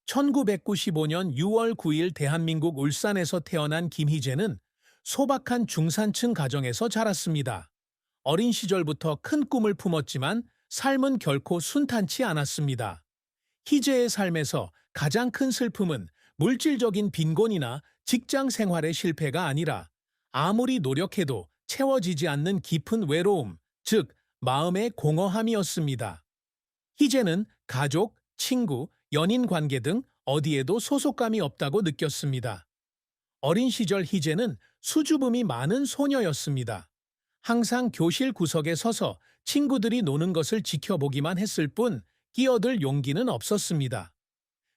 1995년 6월 9일 대한민국 울산에서 태어난 김희재는 소박한 중산층 가정에서 자랐습니다. 어린 시절부터 큰 꿈을 품었지만 삶은 결코 순탄치 않았습니다. 희재의 삶에서 가장 큰 슬픔은 물질적인 빈곤이나 직장 생활의 실패가 아니라 아무리 노력해도 채워지지 않는 깊은 외로움, 즉 마음의 공허함이었습니다. 희재는 가족, 친구, 연인 관계 등 어디에도 소속감이 없다고 느꼈습니다. 어린 시절 희재는 수줍음이 많은 소녀였습니다. 항상 교실 구석에 서서 친구들이 노는 것을 지켜보기만 했을 뿐 끼어들 용기는 없었습니다.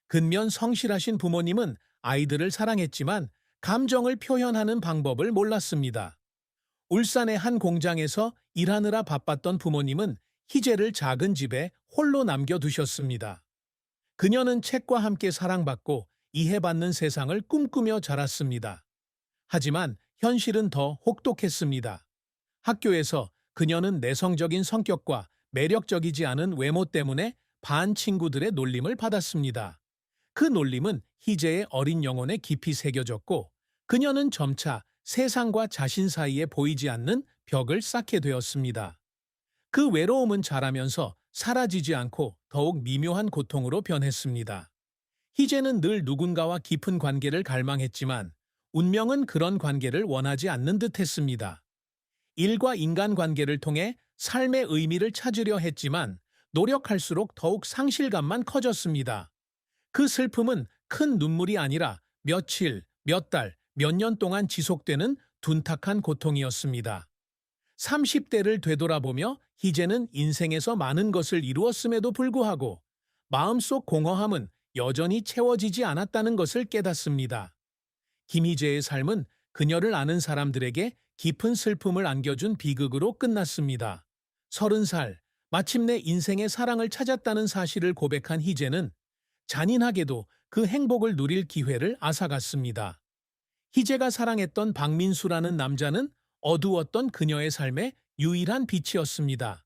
근면 성실하신 부모님은 아이들을 사랑했지만 감정을 표현하는 방법을 몰랐습니다. 울산의 한 공장에서 일하느라 바빴던 부모님은 희재를 작은 집에 홀로 남겨두셨습니다. 그녀는 책과 함께 사랑받고 이해받는 세상을 꿈꾸며 자랐습니다. 하지만 현실은 더 혹독했습니다. 학교에서 그녀는 내성적인 성격과 매력적이지 않은 외모 때문에 반 친구들의 놀림을 받았습니다. 그 놀림은 희재의 어린 영혼에 깊이 새겨졌고 그녀는 점차 세상과 자신 사이에 보이지 않는 벽을 쌓게 되었습니다. 그 외로움은 자라면서 사라지지 않고 더욱 미묘한 고통으로 변했습니다. 희재는 늘 누군가와 깊은 관계를 갈망했지만 운명은 그런 관계를 원하지 않는 듯 했습니다. 일과 인간관계를 통해 삶의 의미를 찾으려 했지만 노력할수록 더욱 상실감만 커졌습니다. 그 슬픔은 큰 눈물이 아니라 며칠, 몇 달, 몇 년 동안 지속되는 둔탁한 고통이었습니다. 30대를 되돌아보며 희재는 인생에서 많은 것을 이루었음에도 불구하고 마음속 공허함은 여전히 채워지지 않았다는 것을 깨닫습니다. 김희재의 삶은 그녀를 아는 사람들에게 깊은 슬픔을 안겨준 비극으로 끝났습니다. 30살, 마침내 인생의 사랑을 찾았다는 사실을 고백한 희재는 잔인하게도 그 행복을 누릴 기회를 앗아갔습니다. 희재가 사랑했던 박민수라는 남자는 어두웠던 그녀의 삶의 유일한 빛이었습니다.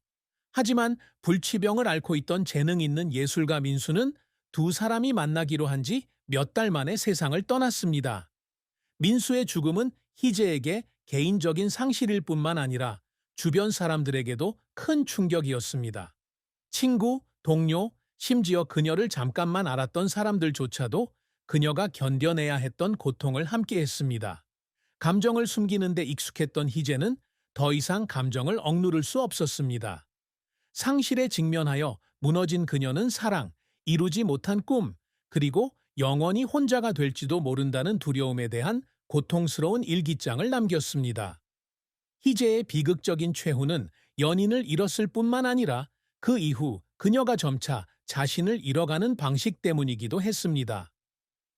하지만 불치병을 앓고 있던 재능 있는 예술가 민수는 두 사람이 만나기로 한 지 몇 달 만에 세상을 떠났습니다. 민수의 죽음은 희재에게 개인적인 상실일 뿐만 아니라 주변 사람들에게도 큰 충격이었습니다. 친구, 동료, 심지어 그녀를 잠깐만 알았던 사람들조차도 그녀가 견뎌내야 했던 고통을 함께했습니다. 감정을 숨기는 데 익숙했던 희재는 더 이상 감정을 억누를 수 없었습니다. 상실에 직면하여 무너진 그녀는 사랑, 이루지 못한 꿈, 그리고 영원히 혼자가 될지도 모른다는 두려움에 대한 고통스러운 일기장을 남겼습니다. 희재의 비극적인 최후는 연인을 잃었을 뿐만 아니라 그 이후 그녀가 점차 자신을 잃어가는 방식 때문이기도 했습니다.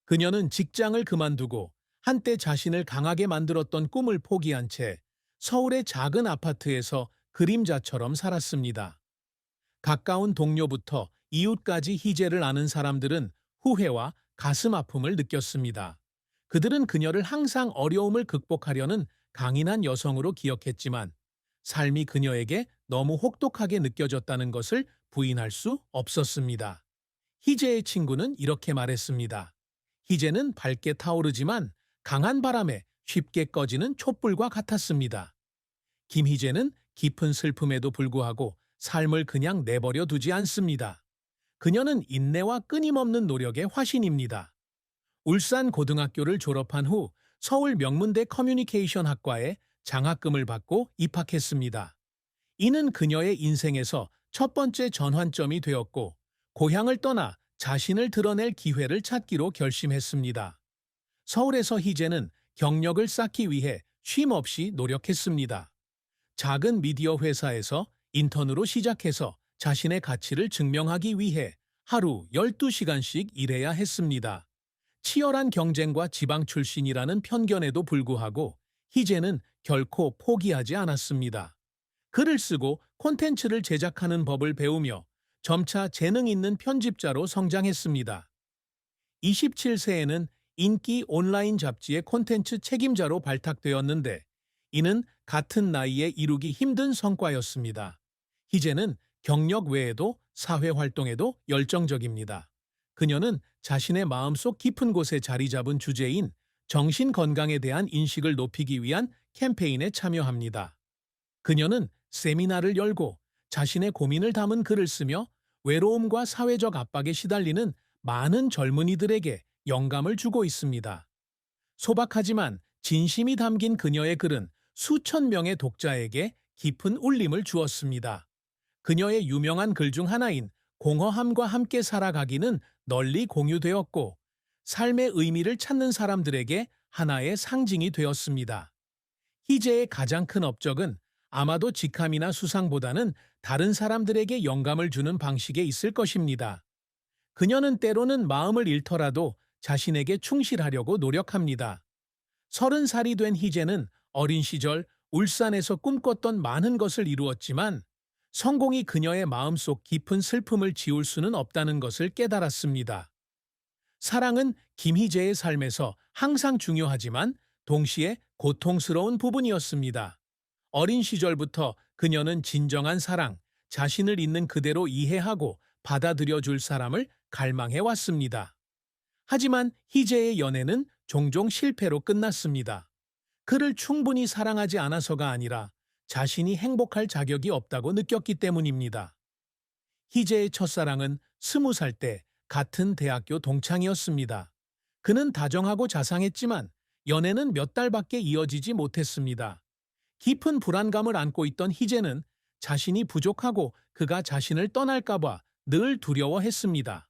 그녀는 직장을 그만두고 한때 자신을 강하게 만들었던 꿈을 포기한 채 서울의 작은 아파트에서 그림자처럼 살았습니다. 가까운 동료부터 이웃까지 희재를 아는 사람들은 후회와 가슴 아픔을 느꼈습니다. 그들은 그녀를 항상 어려움을 극복하려는 강인한 여성으로 기억했지만 삶이 그녀에게 너무 혹독하게 느껴졌다는 것을 부인할 수 없었습니다. 희재의 친구는 이렇게 말했습니다. 희재는 밝게 타오르지만 강한 바람에 쉽게 꺼지는 촛불과 같았습니다. 김희재는 깊은 슬픔에도 불구하고 삶을 그냥 내버려 두지 않습니다. 그녀는 인내와 끊임없는 노력의 화신입니다. 울산 고등학교를 졸업한 후 서울 명문대 커뮤니케이션 학과에 장학금을 받고 입학했습니다. 이는 그녀의 인생에서 첫 번째 전환점이 되었고 고향을 떠나 자신을 드러낼 기회를 찾기로 결심했습니다. 서울에서 희재는 경력을 쌓기 위해 쉼없이 노력했습니다. 작은 미디어 회사에서 인턴으로 시작해서 자신의 가치를 증명하기 위해 하루 12시간씩 일해야 했습니다. 치열한 경쟁과 지방 출신이라는 편견에도 불구하고 희재는 결코 포기하지 않았습니다. 글을 쓰고 콘텐츠를 제작하는 법을 배우며 점차 재능 있는 편집자로 성장했습니다. 27세에는 인기 온라인 잡지의 콘텐츠 책임자로 발탁되었는데 이는 같은 나이에 이루기 힘든 성과였습니다. 희재는 경력 외에도 사회 활동에도 열정적입니다. 그녀는 자신의 마음속 깊은 곳에 자리 잡은 주제인 정신 건강에 대한 인식을 높이기 위한 캠페인에 참여합니다. 그녀는 세미나를 열고 자신의 고민을 담은 글을 쓰며 외로움과 사회적 압박에 시달리는 많은 젊은이들에게 영감을 주고 있습니다. 소박하지만 진심이 담긴 그녀의 글은 수천 명의 독자에게 깊은 울림을 주었습니다. 그녀의 유명한 글 중 하나인 공허함과 함께 살아가기는 널리 공유되었고, 삶의 의미를 찾는 사람들에게 하나의 상징이 되었습니다. 희재의 가장 큰 업적은 아마도 직함이나 수상보다는 다른 사람들에게 영감을 주는 방식에 있을 것입니다. 그녀는 때로는 마음을 잃더라도 자신에게 충실하려고 노력합니다. 30살이 된 희재는 어린 시절 울산에서 꿈꿨던 많은 것을 이루었지만 성공이 그녀의 마음속 깊은 슬픔을 지울 수는 없다는 것을 깨달았습니다. 사랑은 김희재의 삶에서 항상 중요하지만 동시에 고통스러운 부분이었습니다. 어린 시절부터 그녀는 진정한 사랑, 자신을 있는 그대로 이해하고 받아들여 줄 사람을 갈망해 왔습니다. 하지만 희재의 연애는 종종 실패로 끝났습니다. 그를 충분히 사랑하지 않아서가 아니라 자신이 행복할 자격이 없다고 느꼈기 때문입니다. 희재의 첫사랑은 20살 때 같은 대학교 동창이었습니다. 그는 다정하고 자상했지만 연애는 몇 달밖에 이어지지 못했습니다. 깊은 불안감을 안고 있던 희재는 자신이 부족하고 그가 자신을 떠날까봐 늘 두려워했습니다.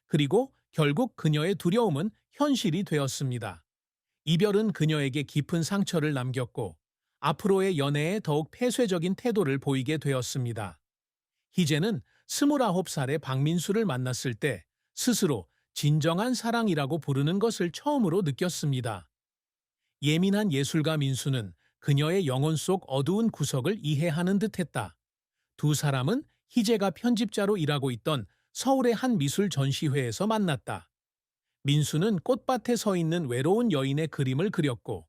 그리고 결국 그녀의 두려움은 현실이 되었습니다. 이별은 그녀에게 깊은 상처를 남겼고 앞으로의 연애에 더욱 폐쇄적인 태도를 보이게 되었습니다. 희재는 29살에 박민수를 만났을 때 스스로 진정한 사랑이라고 부르는 것을 처음으로 느꼈습니다. 예민한 예술가 민수는 그녀의 영혼 속 어두운 구석을 이해하는 듯했다. 두 사람은 희재가 편집자로 일하고 있던 서울의 한 미술 전시회에서 만났다. 민수는 꽃밭에 서 있는 외로운 여인의 그림을 그렸고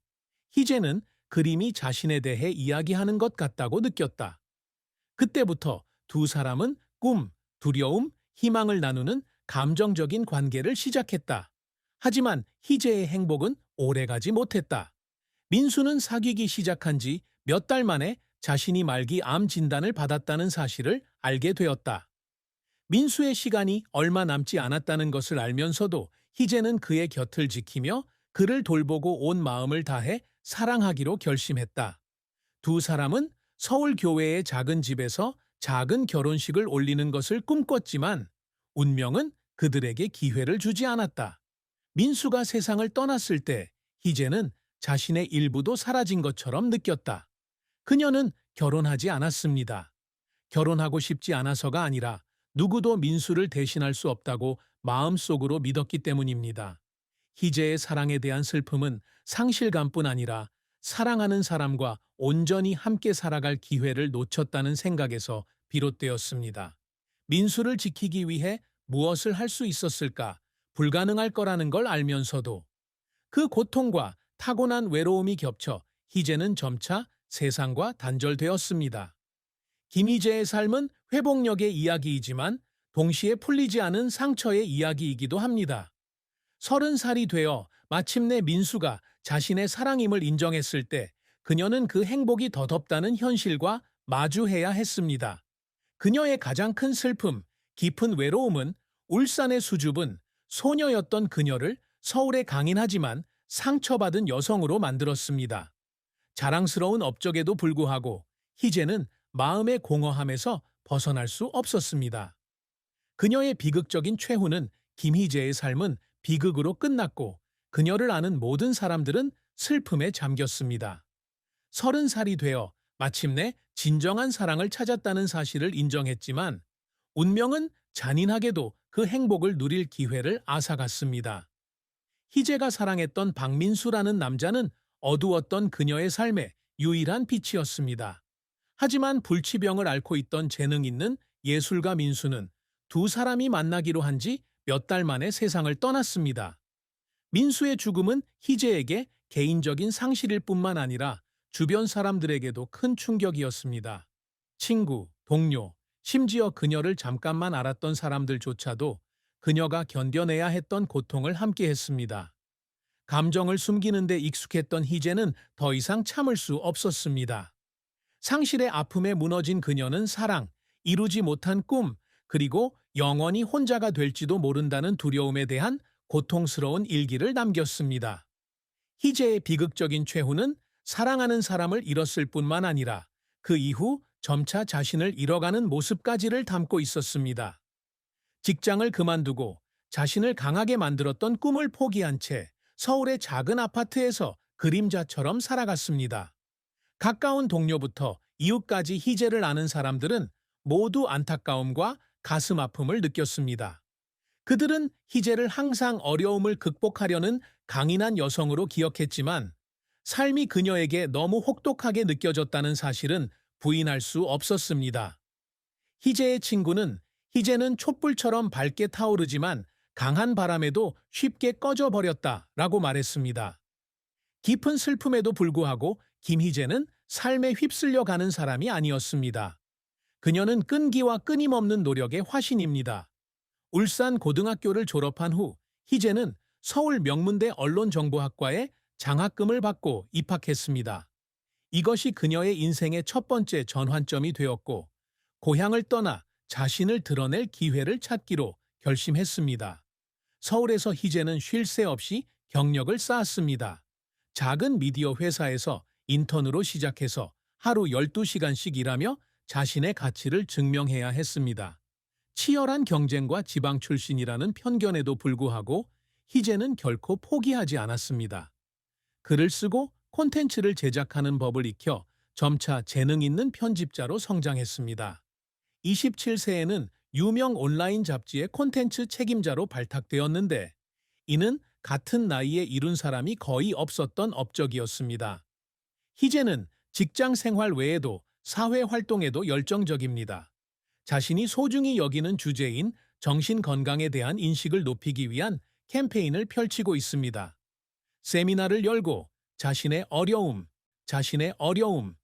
희재는 그림이 자신에 대해 이야기하는 것 같다고 느꼈다. 그때부터 두 사람은 꿈, 두려움, 희망을 나누는 감정적인 관계를 시작했다. 하지만 희재의 행복은 오래가지 못했다. 민수는 사귀기 시작한 지 몇 달 만에 자신이 말기 암 진단을 받았다는 사실을 알게 되었다. 민수의 시간이 얼마 남지 않았다는 것을 알면서도 희재는 그의 곁을 지키며 그를 돌보고 온 마음을 다해 사랑하기로 결심했다. 두 사람은 서울 교회의 작은 집에서 작은 결혼식을 올리는 것을 꿈꿨지만 운명은 그들에게 기회를 주지 않았다. 민수가 세상을 떠났을 때 희재는 자신의 일부도 사라진 것처럼 느꼈다. 그녀는 결혼하지 않았습니다. 결혼하고 싶지 않아서가 아니라 누구도 민수를 대신할 수 없다고 마음속으로 믿었기 때문입니다. 희재의 사랑에 대한 슬픔은 상실감뿐 아니라 사랑하는 사람과 온전히 함께 살아갈 기회를 놓쳤다는 생각에서 비롯되었습니다. 민수를 지키기 위해 무엇을 할 수 있었을까? 불가능할 거라는 걸 알면서도 그 고통과 타고난 외로움이 겹쳐 희재는 점차 세상과 단절되었습니다. 김희재의 삶은 회복력의 이야기이지만 동시에 풀리지 않은 상처의 이야기이기도 합니다. 30살이 되어 마침내 민수가 자신의 사랑임을 인정했을 때 그녀는 그 행복이 덧없다는 현실과 마주해야 했습니다. 그녀의 가장 큰 슬픔, 깊은 외로움은 울산의 수줍은 소녀였던 그녀를 서울에 강인하지만 상처받은 여성으로 만들었습니다. 자랑스러운 업적에도 불구하고 희재는 마음의 공허함에서 벗어날 수 없었습니다. 그녀의 비극적인 최후는 김희재의 삶은 비극으로 끝났고 그녀를 아는 모든 사람들은 슬픔에 잠겼습니다. 30살이 되어 마침내 진정한 사랑을 찾았다는 사실을 인정했지만 운명은 잔인하게도 그 행복을 누릴 기회를 앗아갔습니다. 희재가 사랑했던 박민수라는 남자는 어두웠던 그녀의 삶의 유일한 빛이었습니다. 하지만 불치병을 앓고 있던 재능 있는 예술가 민수는 두 사람이 만나기로 한 지 몇 달 만에 세상을 떠났습니다. 민수의 죽음은 희재에게 개인적인 상실일 뿐만 아니라 주변 사람들에게도 큰 충격이었습니다. 친구, 동료, 심지어 그녀를 잠깐만 알았던 사람들조차도 그녀가 견뎌내야 했던 고통을 함께했습니다. 감정을 숨기는 데 익숙했던 희재는 더 이상 참을 수 없었습니다. 상실의 아픔에 무너진 그녀는 사랑, 이루지 못한 꿈, 그리고 영원히 혼자가 될지도 모른다는 두려움에 대한 고통스러운 일기를 남겼습니다. 희재의 비극적인 최후는 사랑하는 사람을 잃었을 뿐만 아니라 그 이후 점차 자신을 잃어가는 모습까지를 담고 있었습니다. 직장을 그만두고 자신을 강하게 만들었던 꿈을 포기한 채 서울의 작은 아파트에서 그림자처럼 살아갔습니다. 가까운 동료부터 이웃까지 희재를 아는 사람들은 모두 안타까움과 가슴 아픔을 느꼈습니다. 그들은 희재를 항상 어려움을 극복하려는 강인한 여성으로 기억했지만 삶이 그녀에게 너무 혹독하게 느껴졌다는 사실은 부인할 수 없었습니다. 희재의 친구는 희재는 촛불처럼 밝게 타오르지만 강한 바람에도 쉽게 꺼져버렸다라고 말했습니다. 깊은 슬픔에도 불구하고 김희재는 삶에 휩쓸려 가는 사람이 아니었습니다. 그녀는 끈기와 끊임없는 노력의 화신입니다. 울산 고등학교를 졸업한 후 희재는 서울 명문대 언론정보학과에 장학금을 받고 입학했습니다. 이것이 그녀의 인생의 첫 번째 전환점이 되었고 고향을 떠나 자신을 드러낼 기회를 찾기로 결심했습니다. 서울에서 희재는 쉴 새 없이 경력을 쌓았습니다. 작은 미디어 회사에서 인턴으로 시작해서 하루 12시간씩 일하며 자신의 가치를 증명해야 했습니다. 치열한 경쟁과 지방 출신이라는 편견에도 불구하고 희재는 결코 포기하지 않았습니다. 글을 쓰고 콘텐츠를 제작하는 법을 익혀 점차 재능 있는 편집자로 성장했습니다. 27세에는 유명 온라인 잡지의 콘텐츠 책임자로 발탁되었는데 이는 같은 나이에 이룬 사람이 거의 없었던 업적이었습니다. 희재는 직장 생활 외에도 사회 활동에도 열정적입니다. 자신이 소중히 여기는 주제인 정신 건강에 대한 인식을 높이기 위한 캠페인을 펼치고 있습니다. 세미나를 열고 자신의 어려움